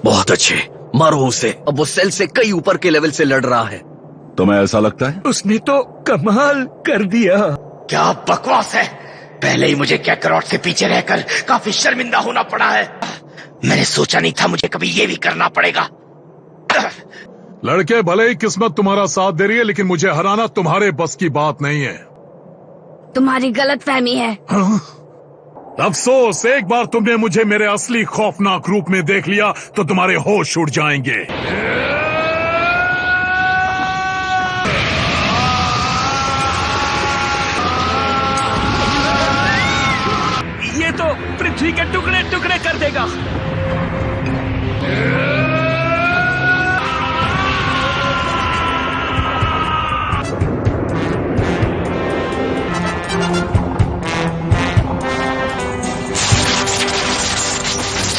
बहुत अच्छे, मारो उसे। अब वो सेल से कई ऊपर के लेवल से लड़ रहा है। तुम्हें ऐसा लगता है? उसने तो कमाल कर दिया। क्या बकवास है। पहले ही मुझे कैकरॉट से पीछे रहकर काफी शर्मिंदा होना पड़ा है। मैंने सोचा नहीं था मुझे कभी ये भी करना पड़ेगा। लड़के, भले ही किस्मत तुम्हारा साथ दे रही है, लेकिन मुझे हराना तुम्हारे बस की बात नहीं है। तुम्हारी गलतफहमी है। अफसोस, एक बार तुमने मुझे मेरे असली खौफनाक रूप में देख लिया तो तुम्हारे होश उड़ जाएंगे। ये तो पृथ्वी के टुकड़े टुकड़े कर देगा।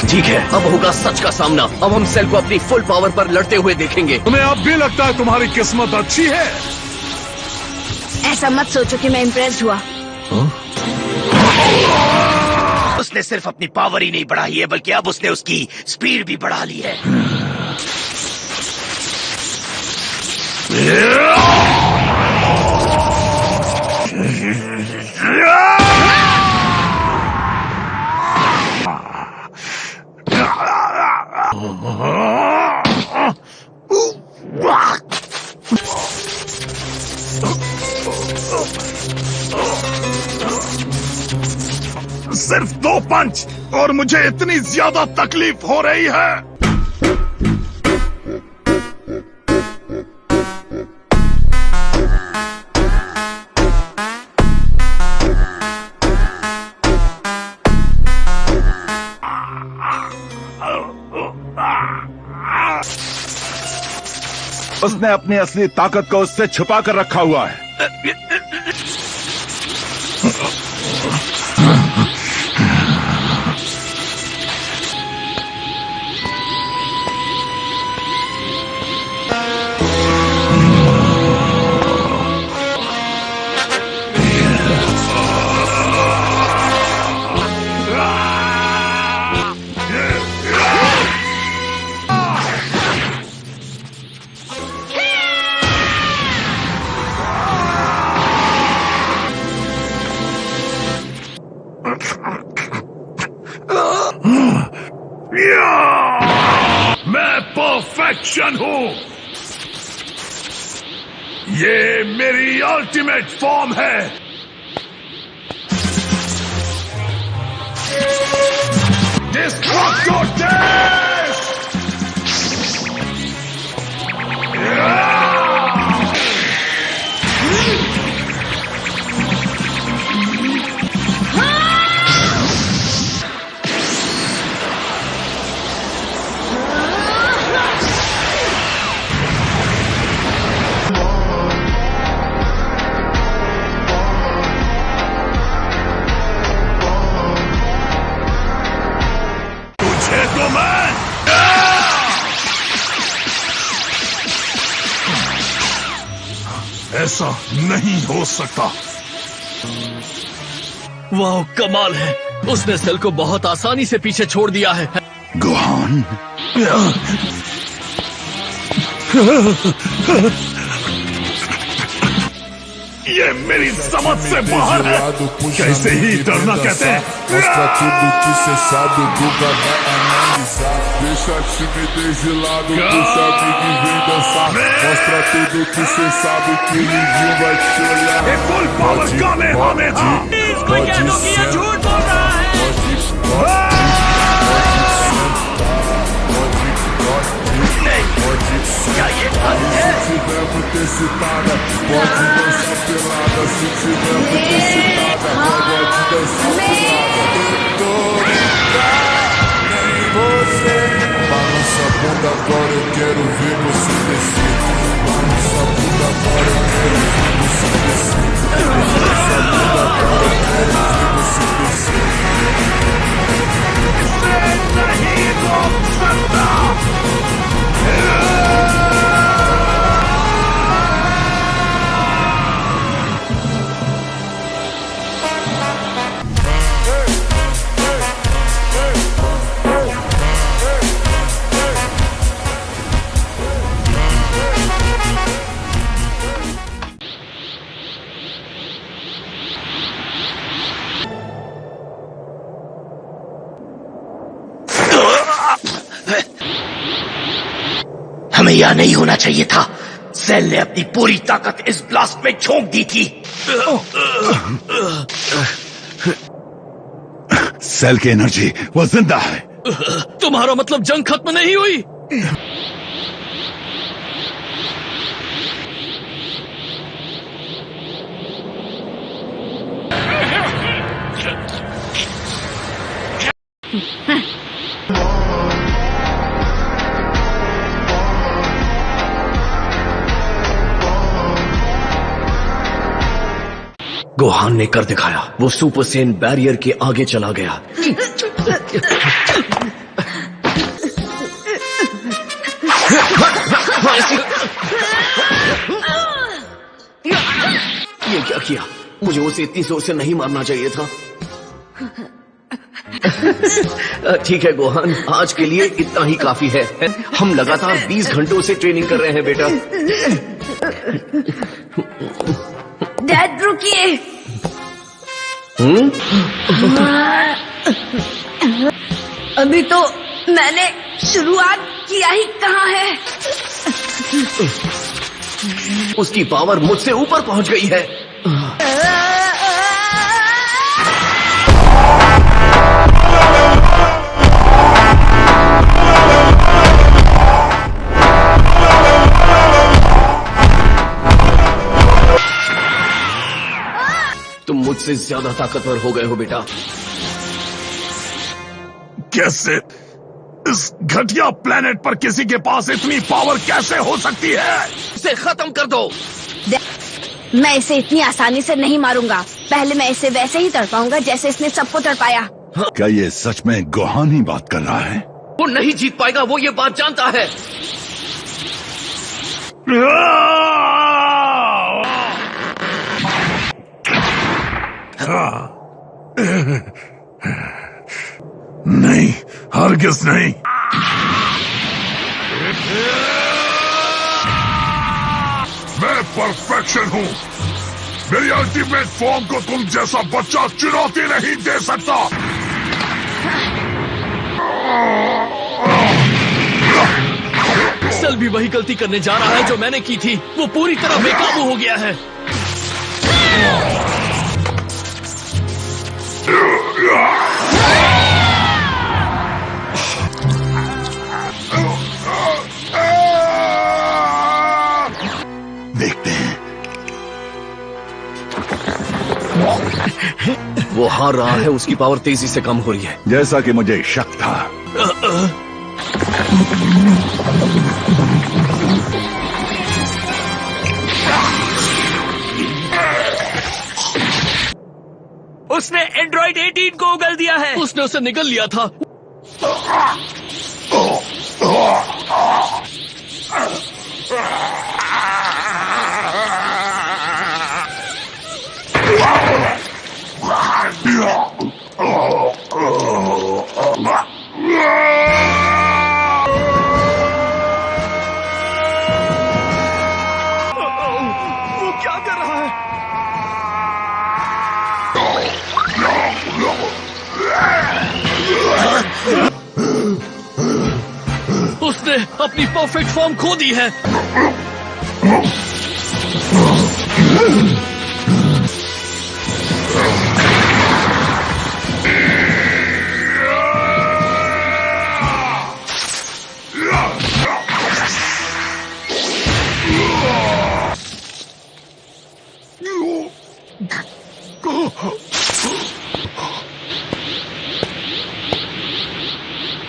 ठीक है, अब होगा सच का सामना। अब हम सेल को अपनी फुल पावर पर लड़ते हुए देखेंगे। तुम्हें अब भी लगता है तुम्हारी किस्मत अच्छी है? ऐसा मत सोचो कि मैं इम्प्रेस्ड हुआ। उसने सिर्फ अपनी पावर ही नहीं बढ़ाई है, बल्कि अब उसने उसकी स्पीड भी बढ़ा ली है। सिर्फ 2 पंच और मुझे इतनी ज्यादा तकलीफ हो रही है। उसने अपनी असली ताकत को उससे छुपा कर रखा हुआ है। मैं परफेक्शन हूं। ये मेरी अल्टीमेट फॉर्म है। Destruct your death. ऐसा नहीं हो सकता। वाह, कमाल है। उसने सेल को बहुत आसानी से पीछे छोड़ दिया है। गोहान, ये मेरी समझ से बाहर है। कैसे ही डरना कहते हैं। Mostra tudo que cê sabe, Guga vai analisar. Deixa timidez de lado, puxa a amiga e vem dançar. Mostra tudo que cê sabe, que ninguém vai te olhar. Full power का में हमें कोई कह दो कि ये झूठ बोल रहा है। क्या ये हद है? Se tiver muito excitada, pode dançar pelada. Se tiver muito excitada, pode dançar pelada. Nem você. Balança a bunda agora, eu quero ver você descer. Balança a bunda agora, eu quero ver você descer. Balança a bunda agora, eu quero ver você descer. तैयार नहीं होना चाहिए था। Cell ने अपनी पूरी ताकत इस ब्लास्ट में झोंक दी थी। सेल की एनर्जी वो जिंदा है। तुम्हारा मतलब जंग खत्म नहीं हुई? गोहान ने कर दिखाया। वो सुपर सेन बैरियर के आगे चला गया। ये क्या किया? मुझे उसे इतनी जोर से नहीं मारना चाहिए था। ठीक है गोहान, आज के लिए इतना ही काफी है। हम लगातार 20 घंटों से ट्रेनिंग कर रहे हैं बेटा। डैड रुकिए। अभी तो मैंने शुरुआत किया ही कहाँ है। उसकी पावर मुझसे ऊपर पहुंच गई है। तुम मुझसे ज्यादा ताकतवर हो गए हो बेटा। कैसे? इस घटिया प्लेनेट पर किसी के पास इतनी पावर कैसे हो सकती है? इसे खत्म कर दो। मैं इसे इतनी आसानी से नहीं मारूंगा। पहले मैं इसे वैसे ही तड़पाऊंगा जैसे इसने सबको तड़पाया। क्या ये सच में गोहान ही बात कर रहा है? वो नहीं जीत पाएगा, वो ये बात जानता है। नहीं, हरगिज नहीं। मैं परफेक्शन हूँ। मेरी अल्टीमेट फॉर्म को तुम जैसा बच्चा चुनौती नहीं दे सकता। सेल भी वही गलती करने जा रहा है जो मैंने की थी। वो पूरी तरह बेकाबू हो गया है। देखते हैं। वो हार रहा है, उसकी पावर तेजी से कम हो रही है। जैसा कि मुझे शक था। उसने एंड्रॉइड 18 को उगल दिया है। उसने उसे निगल लिया था। वो क्या कर रहा है? उसने अपनी परफेक्ट फॉर्म खो दी है।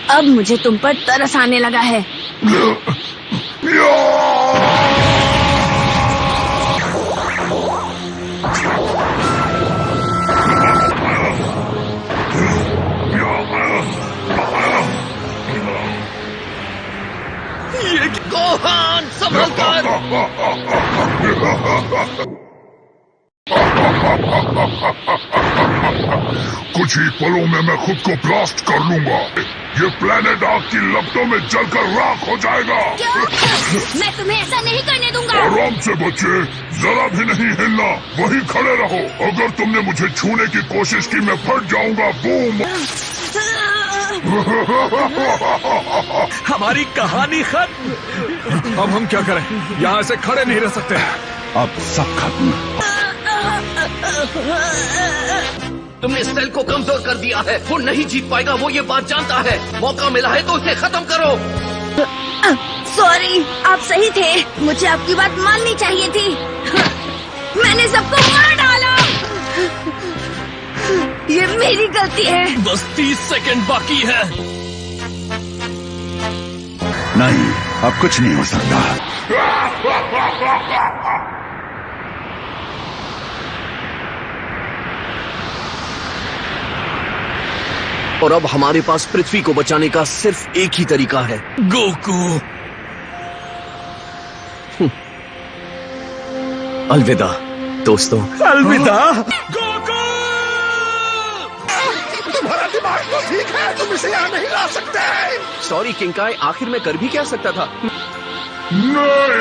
अब मुझे तुम पर तरस आने लगा है। ये गोहान संभल कर। कुछ ही पलों में मैं खुद को ब्लास्ट कर लूंगा। ये प्लेनेट आग की लपटों में जलकर राख हो जाएगा। मैं तुम्हें ऐसा नहीं करने दूंगा। आराम से बच्चे, जरा भी नहीं हिलना, वहीं खड़े रहो। अगर तुमने मुझे छूने की कोशिश की मैं फट जाऊंगा। बूम। हमारी कहानी खत्म। अब हम क्या करें? यहाँ से खड़े नहीं रह सकते। अब सब खत्म। तुमने सेल को कमजोर कर दिया है। वो नहीं जीत पाएगा, वो ये बात जानता है। मौका मिला है तो उसे खत्म करो। सॉरी, आप सही थे। मुझे आपकी बात माननी चाहिए थी। मैंने सबको मार डाला। ये मेरी गलती है। बस 30 सेकंड बाकी है। नहीं, अब कुछ नहीं हो सकता। और अब हमारे पास पृथ्वी को बचाने का सिर्फ एक ही तरीका है। गोकू, अलविदा दोस्तों। अलविदा। तुम्हारा दिमाग तो ठीक है, तुम इसे यहाँ नहीं ला सकते। सॉरी किंकाई, आखिर मैं कर भी क्या सकता था। नहीं,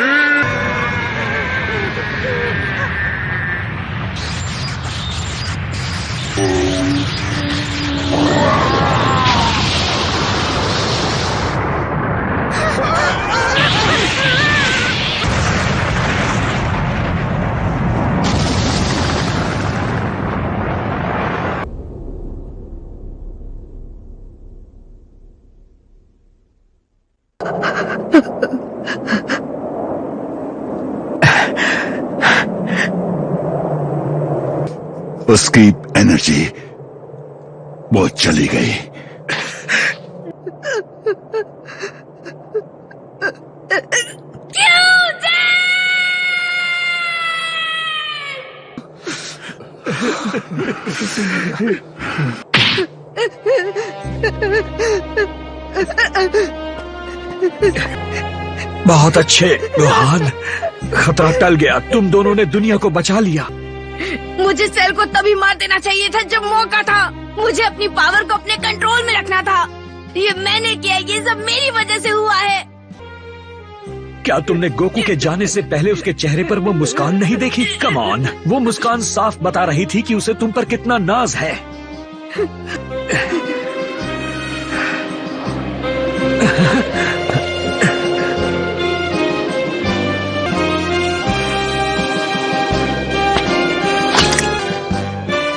उसकी एनर्जी वो चली गई। बहुत अच्छे रोहान, खतरा टल गया। तुम दोनों ने दुनिया को बचा लिया। मुझे सेल को तभी मार देना चाहिए था जब मौका था। मुझे अपनी पावर को अपने कंट्रोल में रखना था। ये मैंने किया, ये सब मेरी वजह से हुआ है। क्या तुमने गोकू के जाने से पहले उसके चेहरे पर वो मुस्कान नहीं देखी? कम ऑन, वो मुस्कान साफ बता रही थी कि उसे तुम पर कितना नाज है।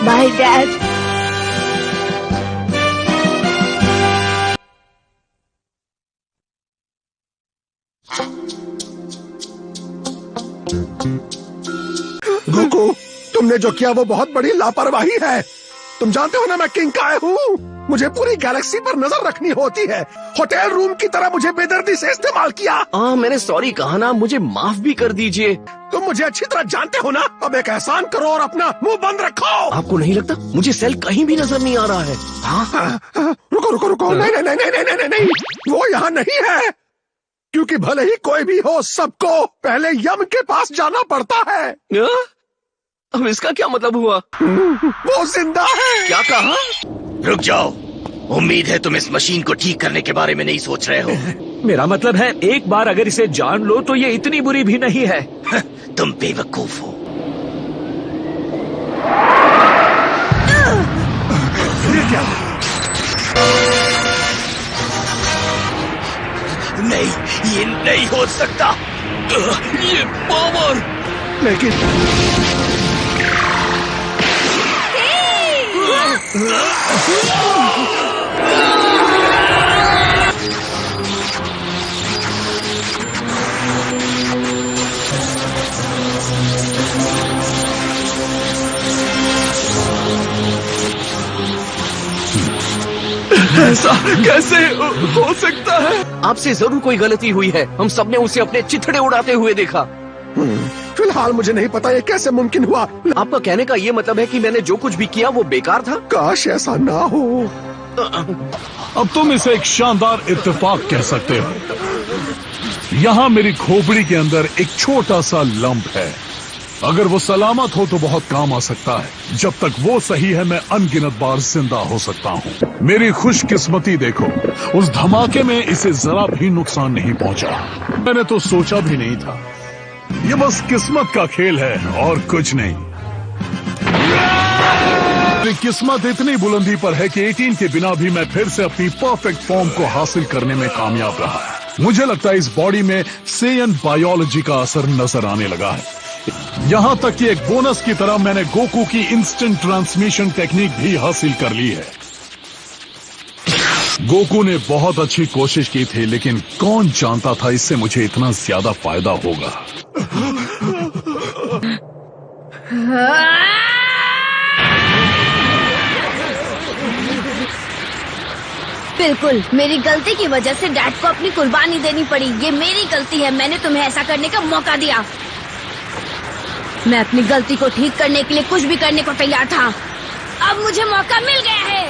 Bye dad. गोकू, तुमने जो किया वो बहुत बड़ी लापरवाही है। तुम जानते हो ना मैं किंकाई हूँ। मुझे पूरी गैलेक्सी पर नजर रखनी होती है। होटल रूम की तरह मुझे बेदर्दी से इस्तेमाल किया। मैंने सॉरी कहा ना, मुझे माफ भी कर दीजिए। तुम मुझे अच्छी तरह जानते हो ना। अब एक एहसान करो और अपना मुंह बंद रखो। आपको नहीं लगता मुझे सेल कहीं भी नजर नहीं आ रहा है? रुको रुको रुको, नहीं नहीं नहीं नहीं नहीं नहीं, वो यहाँ नहीं है। क्योंकि भले ही कोई भी हो, सबको पहले यम के पास जाना पड़ता है। अब इसका क्या मतलब हुआ? वो जिंदा है। क्या कहा? रुक जाओ। उम्मीद है तुम इस मशीन को ठीक करने के बारे में नहीं सोच रहे हो। मेरा मतलब है, एक बार अगर इसे जान लो तो ये इतनी बुरी भी नहीं है। तुम बेवकूफ हो। ये क्या? नहीं, ये नहीं हो सकता। ये पावर। लेकिन ऐसा कैसे हो सकता है? आपसे जरूर कोई गलती हुई है। हम सबने उसे अपने चिथड़े उड़ाते हुए देखा। फिलहाल मुझे नहीं पता ये कैसे मुमकिन हुआ। आपका कहने का ये मतलब है कि मैंने जो कुछ भी किया वो बेकार था? काश ऐसा ना हो। अब तुम इसे एक शानदार इत्तेफाक कह सकते हो। यहाँ मेरी खोपड़ी के अंदर एक छोटा सा लंप है। अगर वो सलामत हो तो बहुत काम आ सकता है। जब तक वो सही है, मैं अनगिनत बार जिंदा हो सकता हूँ। मेरी खुशकिस्मती देखो, उस धमाके में इसे जरा भी नुकसान नहीं पहुँचा। मैंने तो सोचा भी नहीं था। ये बस किस्मत का खेल है और कुछ नहीं। मेरी किस्मत इतनी बुलंदी पर है कि 18 के बिना भी मैं फिर से अपनी परफेक्ट फॉर्म को हासिल करने में कामयाब रहा। मुझे लगता है इस बॉडी में सेयन बायोलॉजी का असर नजर आने लगा है। यहाँ तक कि एक बोनस की तरह मैंने गोकू की इंस्टेंट ट्रांसमिशन टेक्निक भी हासिल कर ली है। गोकू ने बहुत अच्छी कोशिश की थी, लेकिन कौन जानता था इससे मुझे इतना ज्यादा फायदा होगा। बिल्कुल मेरी गलती की वजह से डैड को अपनी कुर्बानी देनी पड़ी। ये मेरी गलती है, मैंने तुम्हें ऐसा करने का मौका दिया। मैं अपनी गलती को ठीक करने के लिए कुछ भी करने को तैयार था। अब मुझे मौका मिल गया है।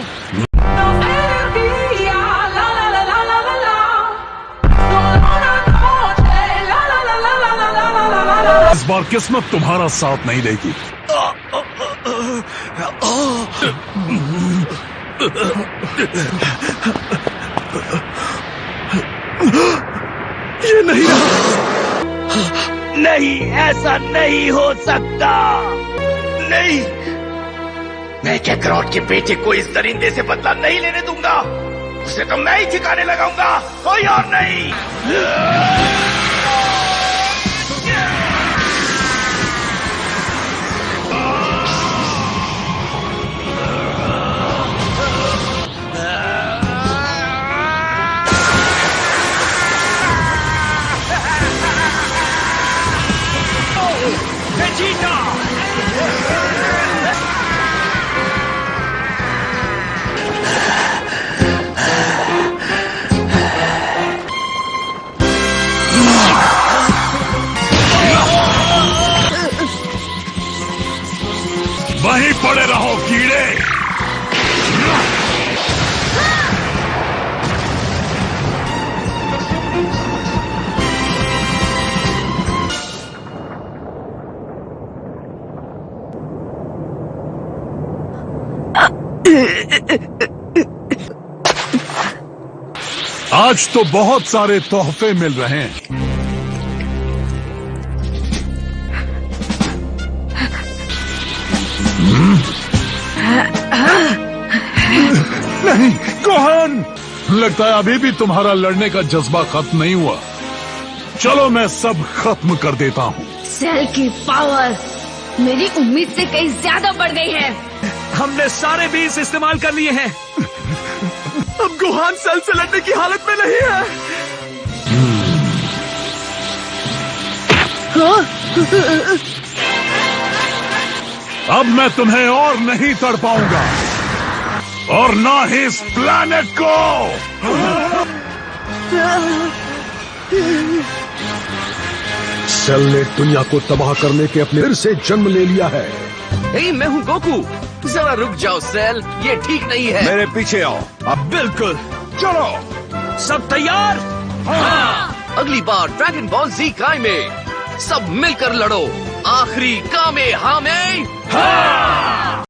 इस बार किस्मत तुम्हारा साथ नहीं देगी। ये नहीं नहीं, ऐसा नहीं हो सकता। नहीं, मैं कैकरॉट के बेटे को इस दरिंदे से बदला नहीं लेने दूंगा। उसे तो मैं ही ठिकाने लगाऊंगा, कोई और नहीं। वहीं पड़े रहो कीड़े। आज तो बहुत सारे तोहफे मिल रहे हैं। नहीं गोहान, लगता है अभी भी तुम्हारा लड़ने का जज्बा खत्म नहीं हुआ। चलो मैं सब खत्म कर देता हूँ। सेल की पावर मेरी उम्मीद से कहीं ज्यादा बढ़ गई है। हमने सारे बीज इस्तेमाल कर लिए हैं। अब गोहान सेल से लड़ने की हालत में नहीं है। अब मैं तुम्हें और नहीं तड़ पाऊंगा, और ना ही इस प्लैनेट को। सेल ने दुनिया को तबाह करने के अपने फिर से जन्म ले लिया है। मैं हूँ गोकू। जरा रुक जाओ सेल, ये ठीक नहीं है। मेरे पीछे आओ। अब बिल्कुल। चलो। सब तैयार? हाँ। अगली बार ड्रैगन बॉल जी काय में सब मिलकर लड़ो। आखिरी कामे हामे। हाँ।